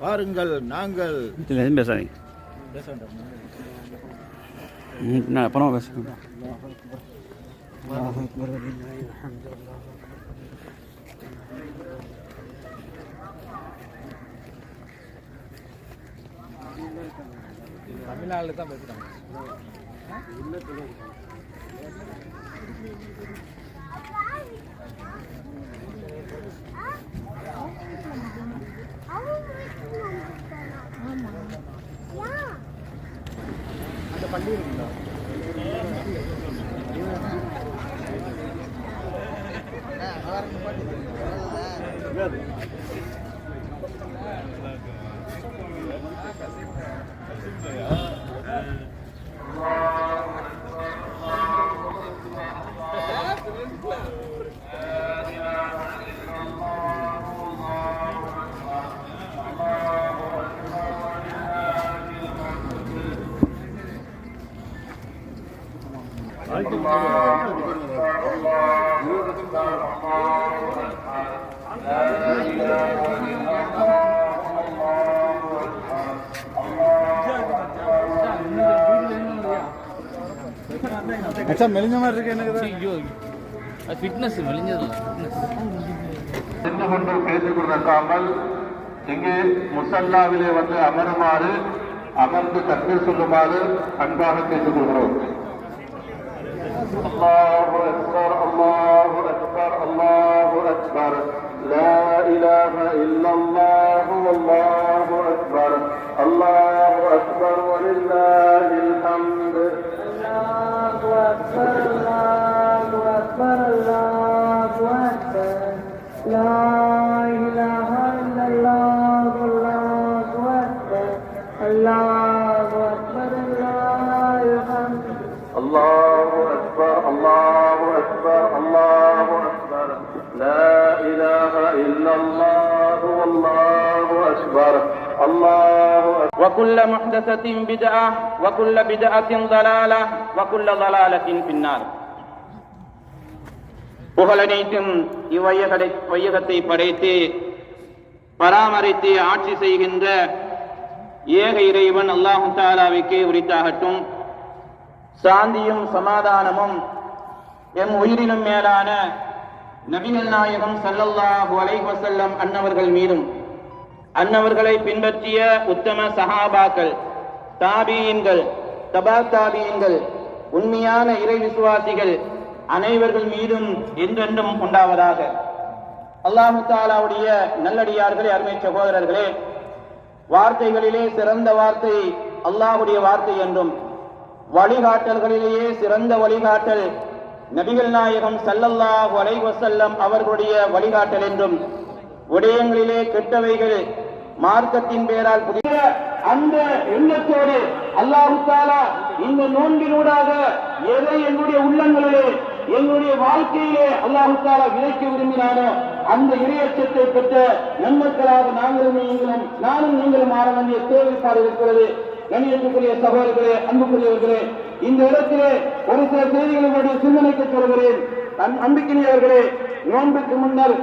பாருங்கள் நாங்கள் பேசாதீங்க அப்புறம் பேசுகிறேன். தமிழ்நாட்டில் தான் பேசுகிறாங்க. அந்த பள்ளி இருக்குங்களா? अच्छा மெலிஞ்ச மாதிரி இருக்கு. எனக்கு ஃபிட்னஸ் மெலிஞ்சது சென்று கொண்டு பேசிக் கொண்டிருக்காமல் இங்கே முசல்லாவிலே வந்து அமருமாறு அமர்ந்து தக்பீர் சொல்லுமாறு அன்பாக கேட்டுக் கொள்கிறோம். அல்லாஹு அக்பர் அல்லாஹு அக்பர் அல்லாஹு அக்பர் லா இலாஹ இல்லல்லாஹு வல்லாஹு அக்பர் அல்லாஹு அக்பர் வலில்லாஹில் ஹம்து அல்லாஹு அக்பர் அல்லாஹு அக்பர் அல்லாஹு அக்பர் லா இலாஹ இல்லல்லாஹு வல்லாஹு அக்பர் அல்லாஹு அக்பர் அல்லாஹுல் ஹம்து அல்லாஹு அக்பர் அல்லாஹு அக்பர் அல்லாஹு அக்பர் லா இலாஹ இல்லல்லாஹு வல்லாஹு அக்பர் அல்லாஹு அக்பர் وكل محدثة بدعة وكل بدعة ضلالة وكل ضلالة في النار. புகழனைத்தும் இவ்வையகத்தை படைத்து பராமரித்து ஆட்சி செய்கின்ற ஏக இறைவன் அல்லாஹு தஆலாவுக்கே உரித்தாகட்டும். சாந்தியும் சமாதானமும் எம் உயிரினும் மேலான நபிகள் நாயகம் ஸல்லல்லாஹு அலைஹி வஸல்லம் அன்னவர்கள் மீதும் அன்னவர்களை பின்பற்றிய உத்தம சஹாபாக்கள், தாபீன்கள், தபா தாபீன்கள், உண்மையான இறை விசுவாசிகள் அனைவர்கள் மீதும் என்றென்றும் உண்டாவதாக. அல்லாஹு தஆலாவுடைய நல்லடியார்களே, அருமை சகோதரர்களே, வார்த்தைகளிலே சிறந்த வார்த்தை அல்லாஹ்வுடைய வார்த்தை என்றும், வழிகாட்டல்களிலேயே சிறந்த வழிகாட்டல் நபிகள் நாயகம் ஸல்லல்லாஹு அலைஹி வஸல்லம் அவர்களுடைய வழிகாட்டல் என்றும், விடயங்களிலே கெட்டவைகள் மார்க்கத்தின் பேரால் புதிய அந்த எண்ணத்தோடு அல்லாஹ் தஆலா இந்த நோன்பினூடாக எதை என்னுடைய உள்ளங்களிலே என்னுடைய வாழ்க்கையிலே அல்லாஹ் தஆலா விதைக்க விரும்பினானோ அந்த இறையச்சத்தை பெற்ற நன்மக்களாக நானும் நீங்களும் ஆற வேண்டிய தேவைப்பாடு இருக்கிறது. கண்ணியத்துக்குரிய சகோதரர்களே, அன்புக்குரியவர்களே, இந்த இடத்திலே ஒரு சில செய்திகளுடைய சிந்தனைக்கு சொல்கிறேன். அன்பிக்கினியவர்களே, நோன்புக்கு முன்னர்